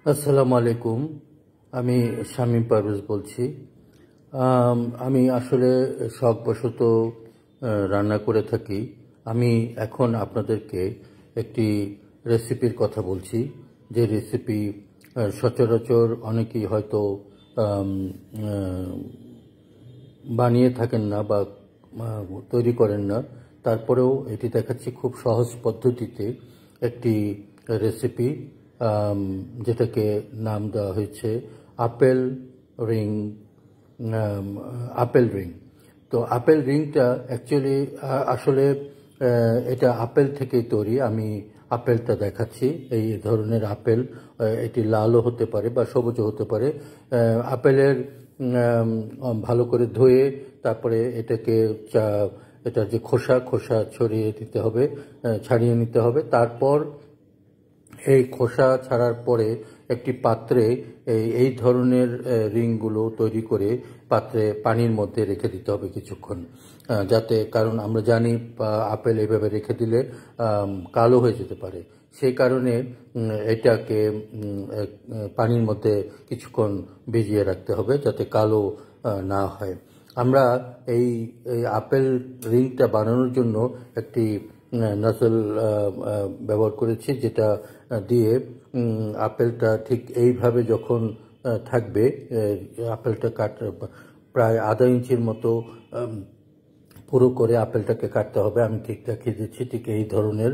আসসালামু আলাইকুম। আমি শামীম পারভেজ বলছি। আমি আসলে শখবশত রান্না করে থাকি। আমি এখন আপনাদেরকে একটি রেসিপির কথা বলছি, যে রেসিপি সচরাচর অনেকেই হয়তো বানিয়ে থাকেন না বা তৈরি করেন না। তারপরেও এটি দেখাচ্ছি খুব সহজ পদ্ধতিতে একটি রেসিপি, যেটাকে নাম দেওয়া হয়েছে আপেল রিং। Apple ring. তো আপেল রিংটা অ্যাকচুয়ালি আসলে এটা আপেল থেকেই তৈরি। আমি আপেলটা দেখাচ্ছি। এই ধরনের আপেল, এটি লালও হতে পারে বা সবুজও হতে পারে। আপেলের ভালো করে ধুয়ে তারপরে এটাকে এটার যে খোসা ছাড়িয়ে নিতে হবে। তারপর এই খোসা ছাড়ার পরে একটি পাত্রে এই ধরনের রিংগুলো তৈরি করে পাত্রে পানির মধ্যে রেখে দিতে হবে কিছুক্ষণ, যাতে, কারণ আমরা জানি আপেল এইভাবে রেখে দিলে কালো হয়ে যেতে পারে। সেই কারণে এটাকে পানির মধ্যে কিছুক্ষণ ভিজিয়ে রাখতে হবে যাতে কালো না হয়। আমরা এই আপেল রিংটা বানানোর জন্য একটি নাজল ব্যবহার করেছি, যেটা দিয়ে আপেলটা ঠিক এইভাবে যখন থাকবে, আপেলটা প্রায় আধা ইঞ্চির মতো পুরো করে আপেলটাকে কাটতে হবে। আমি ঠিক দেখিয়ে দিচ্ছি, ঠিক এই ধরনের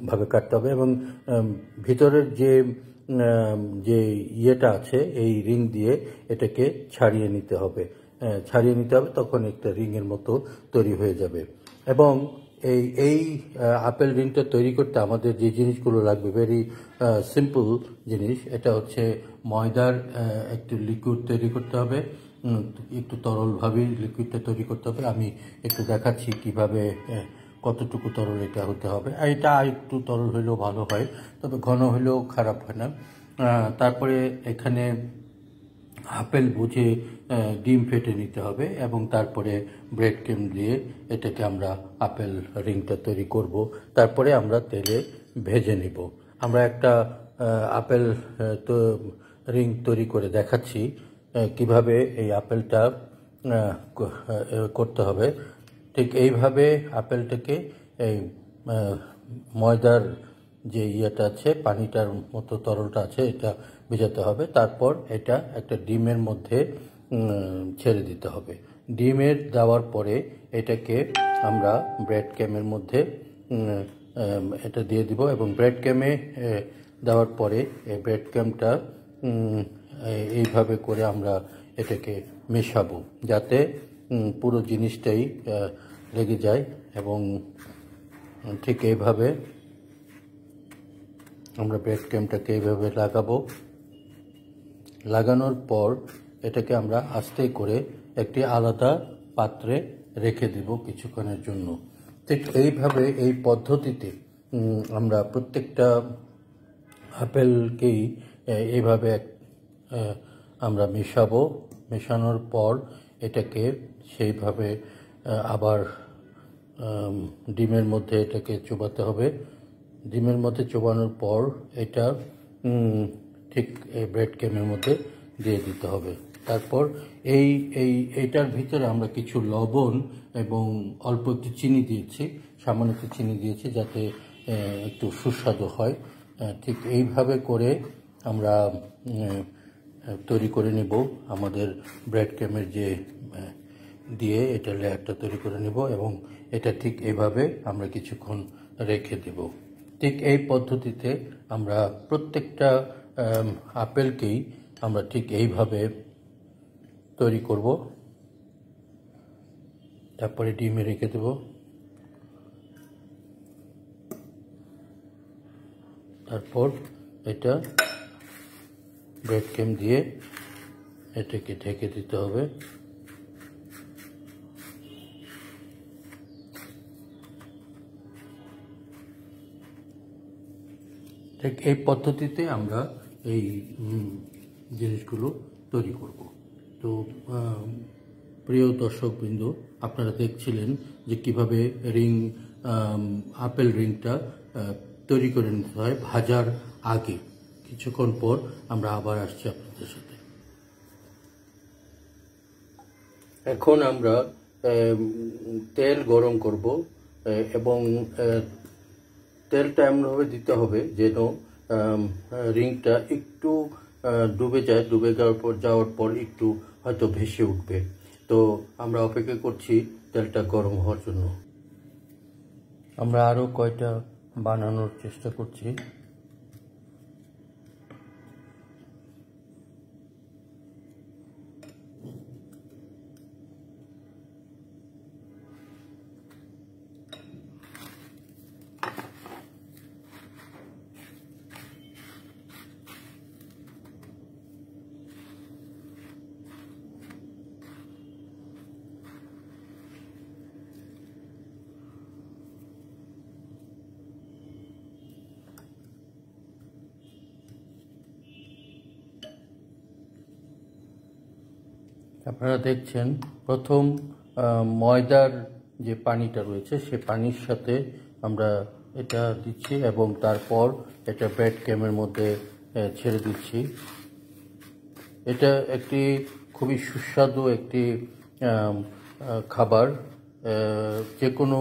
ভাবে কাটতে হবে। এবং ভিতরের যে ইয়েটা আছে, এই রিং দিয়ে এটাকে ছাড়িয়ে নিতে হবে। তখন একটা রিংয়ের মতো তৈরি হয়ে যাবে। এবং এই আপেল রিংটা তৈরি করতে আমাদের যে জিনিসগুলো লাগবে, ভেরি সিম্পল জিনিস। এটা হচ্ছে ময়দার একটু লিকুইড তৈরি করতে হবে, একটু তরলভাবে লিকুইডটা তৈরি করতে হবে। আমি একটু দেখাচ্ছি কিভাবে, কতটুকু তরল এটা হতে হবে। এটা একটু তরল হলেও ভালো হয়, তবে ঘন হলেও খারাপ হয় না। তারপরে এখানে আপেল বুঝে ডিম ফেটে নিতে হবে, এবং তারপরে ব্রেড ক্রাম্ব দিয়ে এটাকে আমরা আপেল রিংটা তৈরি করব। তারপরে আমরা তেলে ভেজে নিব। আমরা একটা আপেল রিং তৈরি করে দেখাচ্ছি কিভাবে এই আপেলটা করতে হবে। ঠিক এইভাবে আপেলটাকে এই ময়দার যে ইয়েটা আছে, পানিটার মতো তরলটা আছে, এটা ভেজাতে হবে। তারপর এটা একটা ডিমের মধ্যে ছেড়ে দিতে হবে। ডিমের দেওয়ার পরে এটাকে আমরা ব্রেড ক্রাম্বের মধ্যে এটা দিয়ে দিব, এবং ব্রেড ক্রাম্বে দেওয়ার পরে এই ব্রেড ক্রাম্বটা এইভাবে করে আমরা এটাকে মেশাবো, যাতে পুরো জিনিসটাই লেগে যায়। এবং ঠিক এইভাবে আমরা ব্রেড ক্রাম্বটাকে এইভাবে লাগাবো। লাগানোর পর এটাকে আমরা আস্তে করে একটি আলাদা পাত্রে রেখে দেব কিছুক্ষণের জন্য। ঠিক এইভাবে, এই পদ্ধতিতে আমরা প্রত্যেকটা আপেলকেই এইভাবে আমরা মেশাবো। মেশানোর পর এটাকে সেইভাবে আবার ডিমের মধ্যে এটাকে চোবাতে হবে। ডিমের মধ্যে চোবানোর পর এটা ঠিক ব্রেড ক্রাম্বের মধ্যে দিয়ে দিতে হবে। তারপর এইটার ভিতরে আমরা কিছু লবণ এবং অল্প একটু চিনি দিয়েছি, সামান্য একটু চিনি দিয়েছি, যাতে একটু সুস্বাদু হয়। ঠিক এইভাবে করে আমরা তৈরি করে নেব আমাদের ব্রেড ক্রাম্বের দিয়ে এটা লেয়ারটা তৈরি করে নেব, এবং এটা ঠিক এইভাবে আমরা কিছুক্ষণ রেখে দেব। ঠিক এই পদ্ধতিতে আমরা প্রত্যেকটা আপেলকেই আমরা ঠিক এইভাবে তৈরি করব। তারপরে ডিমে রেখে দেব। তারপর এটা ব্রেড ক্রাম্ব দিয়ে এটাকে ঢেকে দিতে হবে। ঠিক এই পদ্ধতিতে আমরা এই জিনিসগুলো তৈরি করব। তো প্রিয় দর্শকবৃন্দ, আপনারা দেখছিলেন যে কিভাবে আপেল রিংটা তৈরি করে নিতে হয় ভাজার আগে। কিছুক্ষণ পর আমরা আবার আসছি আপনাদের সাথে। এখন আমরা তেল গরম করব এবং তেলটা এমনভাবে দিতে হবে যেন রিংটা একটু ডুবে যায়, ডুবে যাওয়ার পর একটু হয়তো ভেসে উঠবে। তো আমরা অপেক্ষা করছি তেলটা গরম হওয়ার জন্য। আমরা আরও কয়টা বানানোর চেষ্টা করছি। আপনারা দেখছেন প্রথম ময়দার যে পানিটা রয়েছে সে পানির সাথে আমরা এটা দিচ্ছি এবং তারপর এটা ব্রেড ক্যামের মধ্যে ছেড়ে দিচ্ছি। এটা একটি খুবই সুস্বাদু একটি খাবার। যে কোনো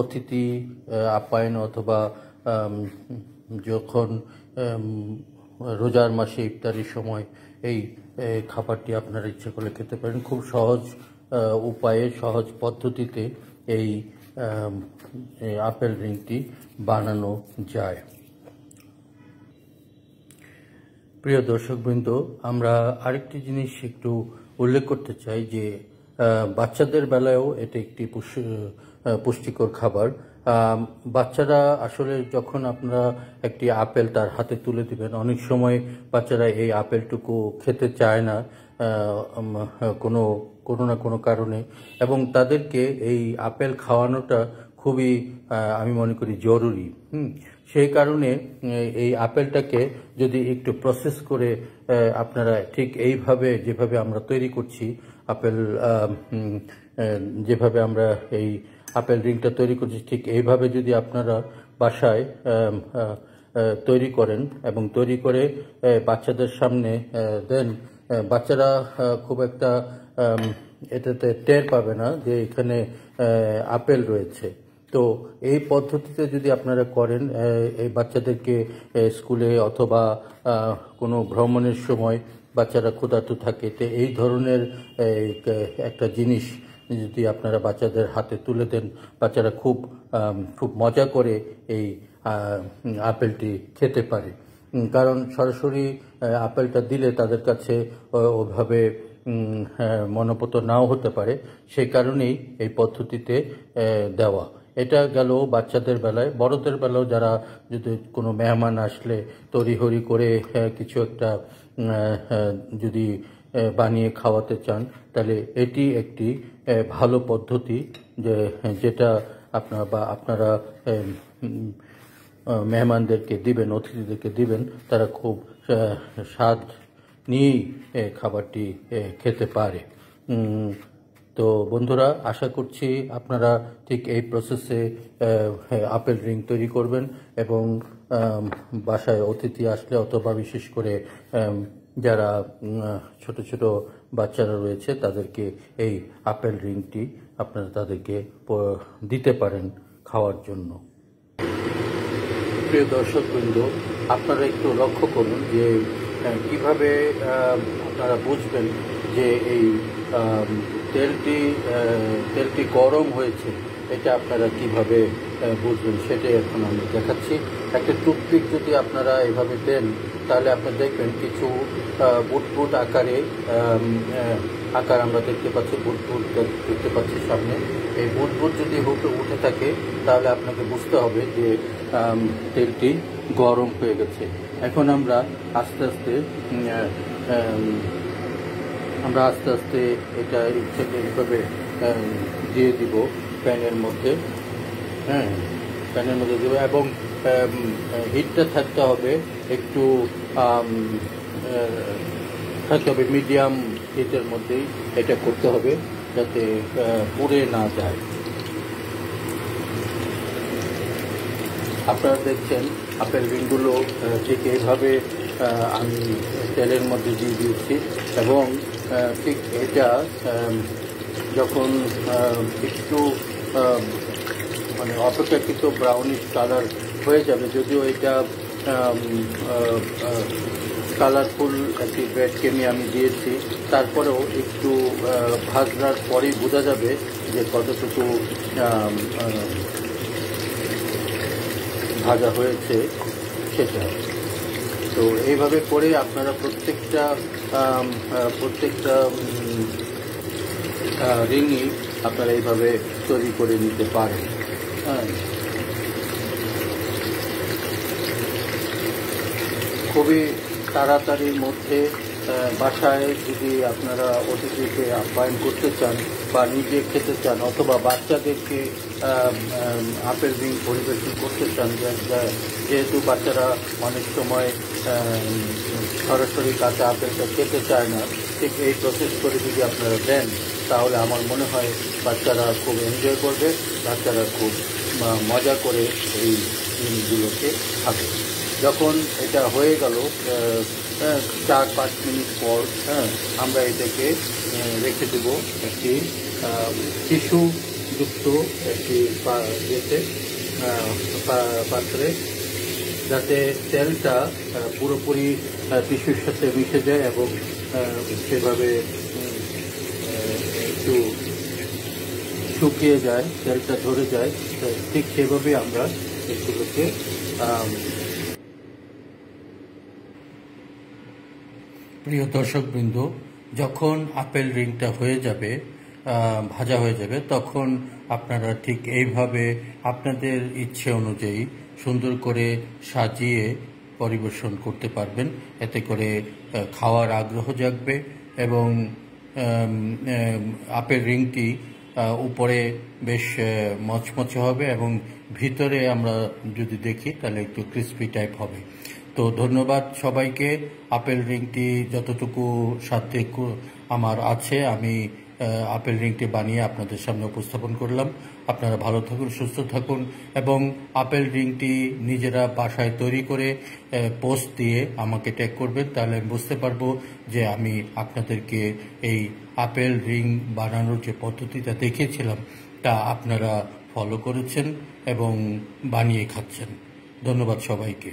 অতিথি আপ্যায়ন অথবা যখন রোজার মাসে ইফতারির সময় এই খাবারটি আপনারা ইচ্ছে করলে খেতে পারেন। খুব সহজ উপায়ে, সহজ পদ্ধতিতে এই আপেল রিংটি বানানো যায়। প্রিয় দর্শকবৃন্দ, আমরা আরেকটি জিনিস একটু উল্লেখ করতে চাই যে বাচ্চাদের বেলায়ও এটা একটি পুষ্টিকর খাবার। বাচ্চারা আসলে যখন আপনারা একটি আপেল তার হাতে তুলে দিবেন, অনেক সময় বাচ্চারা এই আপেলটুকু খেতে চায় না কোনো না কোনো কারণে, এবং তাদেরকে এই আপেল খাওয়ানোটা খুবই আমি মনে করি জরুরি। সেই কারণে এই আপেলটাকে যদি একটু প্রসেস করে আপনারা ঠিক এইভাবে যেভাবে আমরা তৈরি করছি আপেল, যেভাবে আমরা এই আপেল রিংটা তৈরি করছি ঠিক এইভাবে যদি আপনারা বাসায় তৈরি করেন এবং তৈরি করে বাচ্চাদের সামনে দেন, বাচ্চারা খুব একটা এটাতে টের পাবে না যে এখানে আপেল রয়েছে। তো এই পদ্ধতিতে যদি আপনারা করেন, এই বাচ্চাদেরকে স্কুলে অথবা কোনো ভ্রমণের সময় বাচ্চারা ক্ষুধার্ত থাকে, তো এই ধরনের একটা জিনিস যদি আপনারা বাচ্চাদের হাতে তুলে দেন, বাচ্চারা খুব মজা করে এই আপেলটি খেতে পারে। কারণ সরাসরি আপেলটা দিলে তাদের কাছে ওভাবে মনোপুত নাও হতে পারে, সেই কারণেই এই পদ্ধতিতে দেওয়া। এটা গেল বাচ্চাদের বেলায়। বড়দের বেলাও যারা যদি কোনো মেহমান আসলে তড়িহড়ি করে কিছু একটা যদি বানিয়ে খাওয়াতে চান, তাহলে এটি একটি ভালো পদ্ধতি যেটা আপনারা মেহমানদেরকে দিবেন, অতিথিদেরকে দিবেন, তারা খুব স্বাদ নিয়েই খাবারটি খেতে পারে। তো বন্ধুরা, আশা করছি আপনারা ঠিক এই প্রসেসে আপেল রিং তৈরি করবেন এবং বাসায় অতিথি আসলে অথবা বিশেষ করে যারা ছোট ছোট বাচ্চারা রয়েছে তাদেরকে এই আপেল রিংটি আপনারা তাদেরকে দিতে পারেন খাওয়ার জন্য। প্রিয় দর্শকবৃন্দ, আপনারা একটু লক্ষ্য করুন যে কিভাবে আপনারা বুঝবেন যে এই তেলটি গরম হয়েছে, এটা আপনারা কিভাবে বুঝবেন সেটাই এখন আমি দেখাচ্ছি। একটা টুথপিক যদি আপনারা এভাবে দেন, তাহলে আপনি দেখবেন কিছু বুটবুট আকার আমরা দেখতে পাচ্ছি, বুটবুট দেখতে পাচ্ছি সামনে। এই বুটবুট যদি উঠে থাকে তাহলে আপনাকে বুঝতে হবে যে তেলটি গরম হয়ে গেছে। এখন আমরা আস্তে আস্তে এটা এইভাবে দিয়ে দিব প্যানের মধ্যে। প্যানের মধ্যে দেবো এবং হিটটা থাকতে হবে একটু মিডিয়াম হিটের মধ্যেই এটা করতে হবে যাতে পুড়ে না যায়। আপনারা দেখছেন আপেল রিংগুলো ঠিক এইভাবে আমি তেলের মধ্যে দিয়ে দিয়েছি এবং ঠিক এটা যখন একটু মানে অপেক্ষাকৃত ব্রাউনিশ কালার হয়ে যাবে, যদিও এটা কালারফুল একটি ব্রেড ক্রেমে আমি দিয়েছি, তারপরেও একটু ভাজনার পরেই বোঝা যাবে যে কতটুকু ভাজা হয়েছে সেটা। তো এইভাবে করে আপনারা প্রত্যেকটা রিংই আপনারা এইভাবে তৈরি করে নিতে পারেন। হ্যাঁ, খুবই তাড়াতাড়ির মধ্যে বাসায় যদি আপনারা অতিথিকে আপ্যায়ন করতে চান বা নিজে খেতে চান অথবা বাচ্চাদেরকে আপেল রিং পরিবেশন করতে চান, যেহেতু বাচ্চারা অনেক সময় সরাসরি কাঁচা আপেলটা খেতে চায় না, ঠিক এই প্রসেস করে যদি আপনারা দেন তাহলে আমার মনে হয় বাচ্চারা খুব এনজয় করবে, বাচ্চারা খুব মজা করে এই জিনিসগুলোকে খাবে। যখন এটা হয়ে গেল 4-5 মিনিট পর আমরা এটাকে রেখে দেব একটি টিস্যুযুক্ত একটি পাত্রে, যাতে তেলটা পুরোপুরি টিস্যুর সাথে মিশে যায় এবং সেভাবে একটু শুকিয়ে যায়, তেলটা ধরে যায়। ঠিক সেভাবে আমরা এগুলোকে প্রিয় দর্শকবৃন্দ, যখন আপেল রিংটা হয়ে যাবে, ভাজা হয়ে যাবে, তখন আপনারা ঠিক এইভাবে আপনাদের ইচ্ছে অনুযায়ী সুন্দর করে সাজিয়ে পরিবেশন করতে পারবেন। এতে করে খাওয়ার আগ্রহ জাগবে এবং আপেল রিংটি উপরে বেশ মচমচে হবে এবং ভিতরে আমরা যদি দেখি তাহলে একটু ক্রিস্পি টাইপ হবে। তো ধন্যবাদ সবাইকে। আপেল রিংটি যতটুকু সাথে আমার আছে আমি আপেল রিংটি বানিয়ে আপনাদের সামনে উপস্থাপন করলাম। আপনারা ভালো থাকুন, সুস্থ থাকুন এবং আপেল রিংটি নিজেরা বাসায় তৈরি করে পোস্ট দিয়ে আমাকে ট্যাগ করবেন, তাহলে আমি বুঝতে পারবো যে আমি আপনাদেরকে এই আপেল রিং বানানোর যে পদ্ধতিটা দেখিয়েছিলাম তা আপনারা ফলো করেছেন এবং বানিয়ে খাচ্ছেন। ধন্যবাদ সবাইকে।